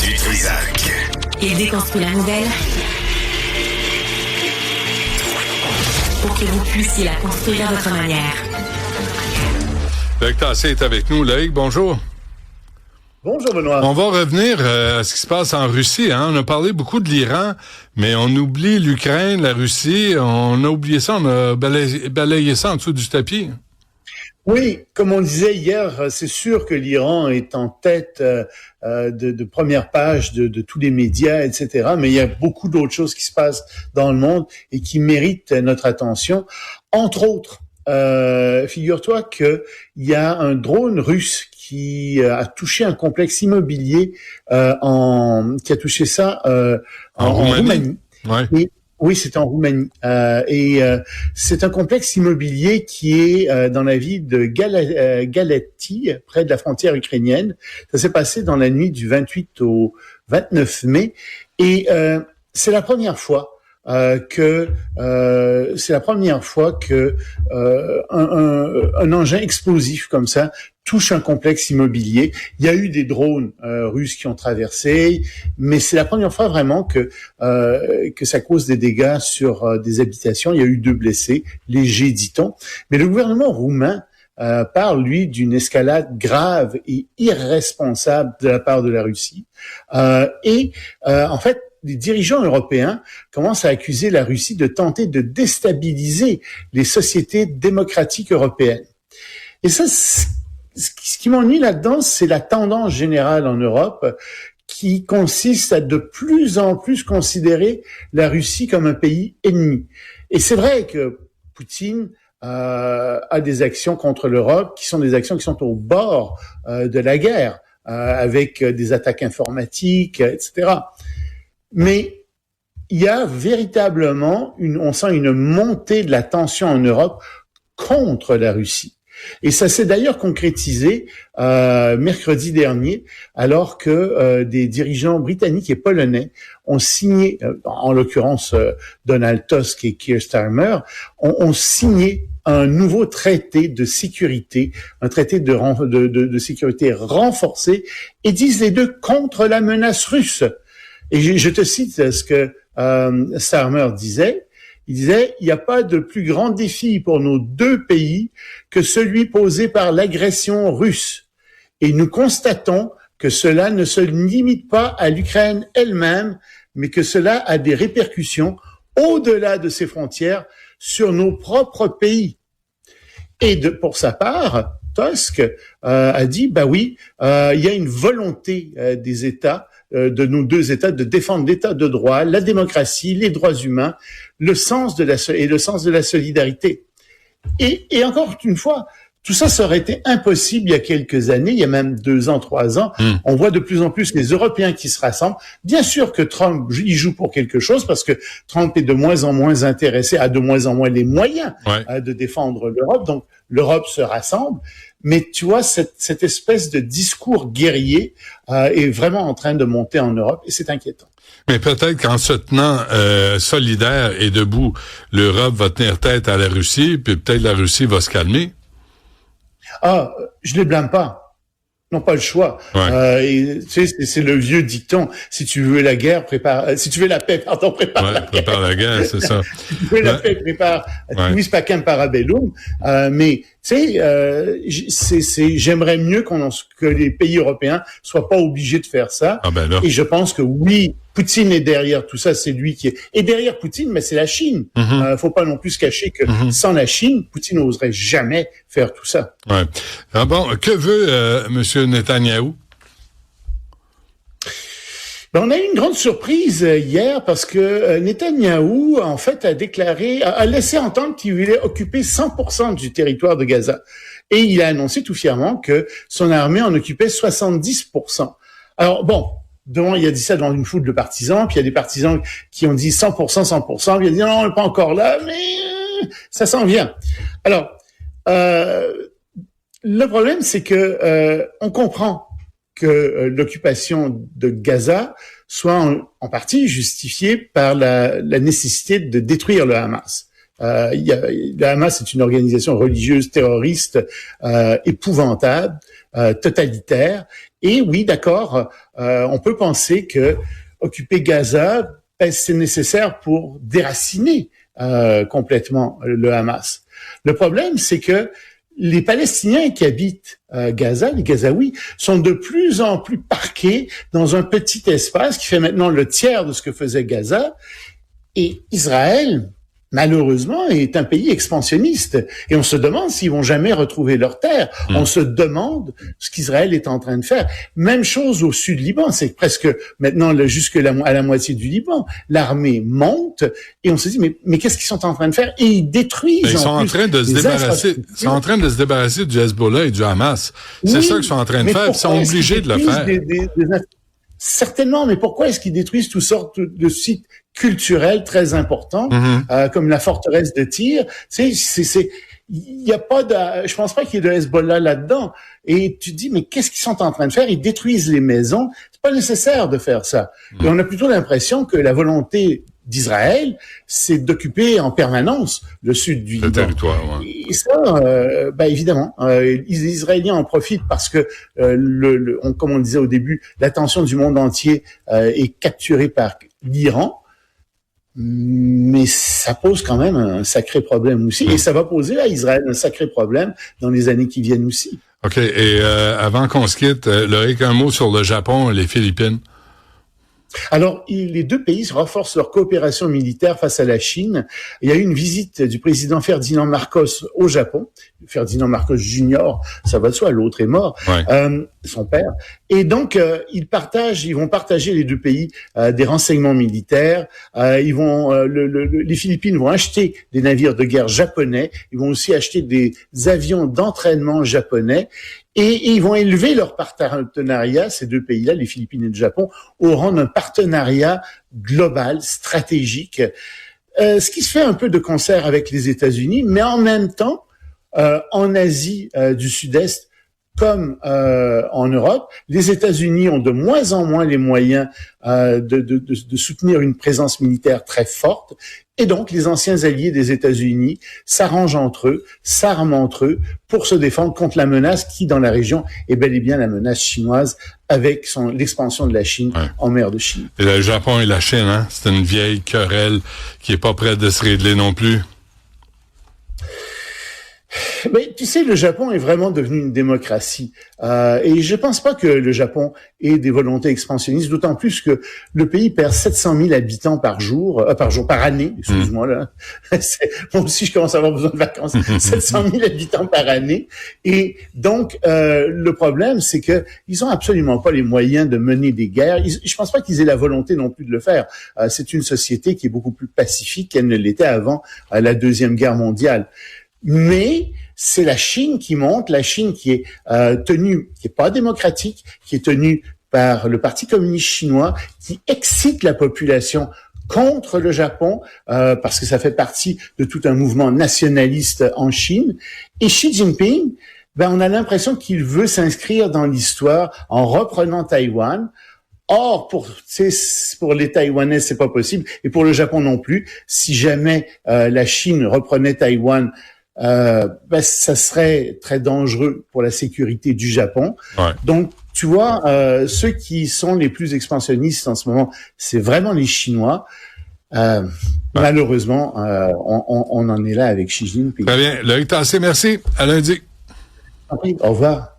du Trisac. Il déconstruit la nouvelle pour que vous puissiez la construire à votre manière. Loïc Tassé est avec nous. Loïc, bonjour. Bonjour Benoît. On va revenir à ce qui se passe en Russie. On a parlé beaucoup de l'Iran, mais on oublie l'Ukraine, la Russie. On a oublié ça, on a balayé ça en dessous du tapis. Oui, comme on disait hier, c'est sûr que l'Iran est en tête de première page de tous les médias, etc. Mais il y a beaucoup d'autres choses qui se passent dans le monde et qui méritent notre attention. Entre autres, figure-toi qu'il y a un drone russe qui a touché un complexe immobilier qui a touché ça en Roumanie. Ouais. Oui, c'est en Roumanie. C'est un complexe immobilier qui est dans la ville de Galati, près de la frontière ukrainienne. Ça s'est passé dans la nuit du 28 au 29 mai. Et c'est la première fois que un engin explosif comme ça touche un complexe immobilier. Il y a eu des drones russes qui ont traversé, mais c'est la première fois vraiment que ça cause des dégâts sur des habitations. Il y a eu 2 blessés, légers dit-on. Mais le gouvernement roumain parle, lui, d'une escalade grave et irresponsable de la part de la Russie. En fait, les dirigeants européens commencent à accuser la Russie de tenter de déstabiliser les sociétés démocratiques européennes. Et ça, ce qui m'ennuie là-dedans, c'est la tendance générale en Europe qui consiste à de plus en plus considérer la Russie comme un pays ennemi. Et c'est vrai que Poutine a des actions contre l'Europe qui sont des actions qui sont au bord de la guerre, avec des attaques informatiques, etc. Mais il y a véritablement on sent une montée de la tension en Europe contre la Russie. Et ça s'est d'ailleurs concrétisé mercredi dernier, alors que des dirigeants britanniques et polonais ont signé, en l'occurrence Donald Tusk et Keir Starmer, ont signé un nouveau traité de sécurité, un traité de sécurité renforcé, et disent les deux contre la menace russe. Et je te cite ce que Starmer disait. Il disait, il n'y a pas de plus grand défi pour nos 2 pays que celui posé par l'agression russe. Et nous constatons que cela ne se limite pas à l'Ukraine elle-même, mais que cela a des répercussions au-delà de ses frontières sur nos propres pays. Et pour sa part, Tusk a dit, il y a une volonté des États, de nos 2 États, de défendre l'État de droit, la démocratie, les droits humains, le sens de la solidarité. Et encore une fois, tout ça aurait été impossible il y a quelques années, il y a même 2 ans, 3 ans. On voit de plus en plus les Européens qui se rassemblent. Bien sûr que Trump, il joue pour quelque chose parce que Trump est de moins en moins intéressé, a de moins en moins les moyens de défendre l'Europe. Donc, l'Europe se rassemble. Mais tu vois, cette espèce de discours guerrier est vraiment en train de monter en Europe et c'est inquiétant. Mais peut-être qu'en se tenant solidaire et debout, l'Europe va tenir tête à la Russie, puis peut-être la Russie va se calmer. Je les blâme pas. N'ont pas le choix. Ouais. Tu sais, c'est le vieux dicton. Si tu veux la guerre, si tu veux la paix, prépare la guerre. Prépare la guerre, c'est ça. Si tu veux la paix, prépare. Vis pacem parabellum. Mais tu sais, j'aimerais mieux que les pays européens soient pas obligés de faire ça. Là. Et je pense que oui, Poutine est derrière tout ça. C'est lui qui est. Et derrière Poutine, mais c'est la Chine. Faut pas non plus se cacher que sans la Chine, Poutine n'oserait jamais faire tout ça. Ouais. Que veut Monsieur Netanyahou? On a eu une grande surprise hier parce que Netanyahou, en fait, a laissé entendre qu'il voulait occuper 100% du territoire de Gaza. Et il a annoncé tout fièrement que son armée en occupait 70%. Alors il a dit ça devant une foule de partisans, puis il y a des partisans qui ont dit 100%, 100%, puis il a dit non, on n'est pas encore là, mais ça s'en vient. Alors, le problème, c'est que on comprend que l'occupation de Gaza soit en partie justifiée par la nécessité de détruire le Hamas. Le Hamas est une organisation religieuse terroriste épouvantable totalitaire. Et oui, d'accord, on peut penser que occuper Gaza, c'est nécessaire pour déraciner complètement le Hamas. Le problème, c'est que les Palestiniens qui habitent Gaza, les Gazaouis, sont de plus en plus parqués dans un petit espace qui fait maintenant le tiers de ce que faisait Gaza. Et Israël, malheureusement, est un pays expansionniste. Et on se demande s'ils vont jamais retrouver leur terre. On se demande ce qu'Israël est en train de faire. Même chose au sud Liban. C'est presque maintenant jusque à la moitié du Liban. L'armée monte et on se dit, mais qu'est-ce qu'ils sont en train de faire? Et ils détruisent. Ils sont en train de se débarrasser. Ils sont en train de se débarrasser du Hezbollah et du Hamas. C'est ça qu'ils sont en train de faire. Ils sont obligés de le faire. Certainement, mais pourquoi est-ce qu'ils détruisent toutes sortes de sites culturels très importants, comme la forteresse de Tyr? Il y a pas je pense pas qu'il y ait de Hezbollah là-dedans. Et tu dis, mais qu'est-ce qu'ils sont en train de faire? Ils détruisent les maisons. C'est pas nécessaire de faire ça. Et on a plutôt l'impression que la volonté d'Israël, c'est d'occuper en permanence le sud du Liban. Le territoire, ouais. Et ça, évidemment, les Israéliens en profitent parce que, comme on disait au début, l'attention du monde entier est capturée par l'Iran. Mais ça pose quand même un sacré problème aussi. Et ça va poser à Israël un sacré problème dans les années qui viennent aussi. OK. Et avant qu'on se quitte, Loïc, un mot sur le Japon et les Philippines. Alors, les deux pays renforcent leur coopération militaire face à la Chine. Il y a eu une visite du président Ferdinand Marcos au Japon. Ferdinand Marcos Junior, ça va de soi, l'autre est mort, son père. Et donc, ils vont partager les deux pays des renseignements militaires. Les Philippines vont acheter des navires de guerre japonais. Ils vont aussi acheter des avions d'entraînement japonais. Et ils vont élever leur partenariat, ces deux pays-là, les Philippines et le Japon, au rang d'un partenariat global, stratégique, ce qui se fait un peu de concert avec les États-Unis, mais en même temps, en Asie du Sud-Est, comme en Europe, les États-Unis ont de moins en moins les moyens de soutenir une présence militaire très forte. Et donc, les anciens alliés des États-Unis s'arrangent entre eux, s'arment entre eux pour se défendre contre la menace qui, dans la région, est bel et bien la menace chinoise avec l'expansion de la Chine en mer de Chine. Et le Japon et la Chine, hein, c'est une vieille querelle qui est pas prête de se régler non plus. Mais tu sais, le Japon est vraiment devenu une démocratie. Et je pense pas que le Japon ait des volontés expansionnistes, d'autant plus que le pays perd 700 000 habitants par année, excuse-moi, là. Moi aussi, je commence à avoir besoin de vacances. 700 000 habitants par année. Et donc, le problème, c'est que ils ont absolument pas les moyens de mener des guerres. Je pense pas qu'ils aient la volonté non plus de le faire. C'est une société qui est beaucoup plus pacifique qu'elle ne l'était avant la Deuxième Guerre mondiale. Mais c'est la Chine qui monte, la Chine qui est qui est pas démocratique, qui est tenue par le Parti communiste chinois, qui excite la population contre le Japon, parce que ça fait partie de tout un mouvement nationaliste en Chine. Et Xi Jinping, on a l'impression qu'il veut s'inscrire dans l'histoire en reprenant Taïwan. Or, pour les Taïwanais, c'est pas possible, et pour le Japon non plus. Si jamais la Chine reprenait Taïwan, ça serait très dangereux pour la sécurité du Japon. Ouais. Donc, tu vois, ceux qui sont les plus expansionnistes en ce moment, c'est vraiment les Chinois. Malheureusement, on en est là avec Xi Jinping. Très bien. Loïc Tassé, merci. À lundi. Au revoir.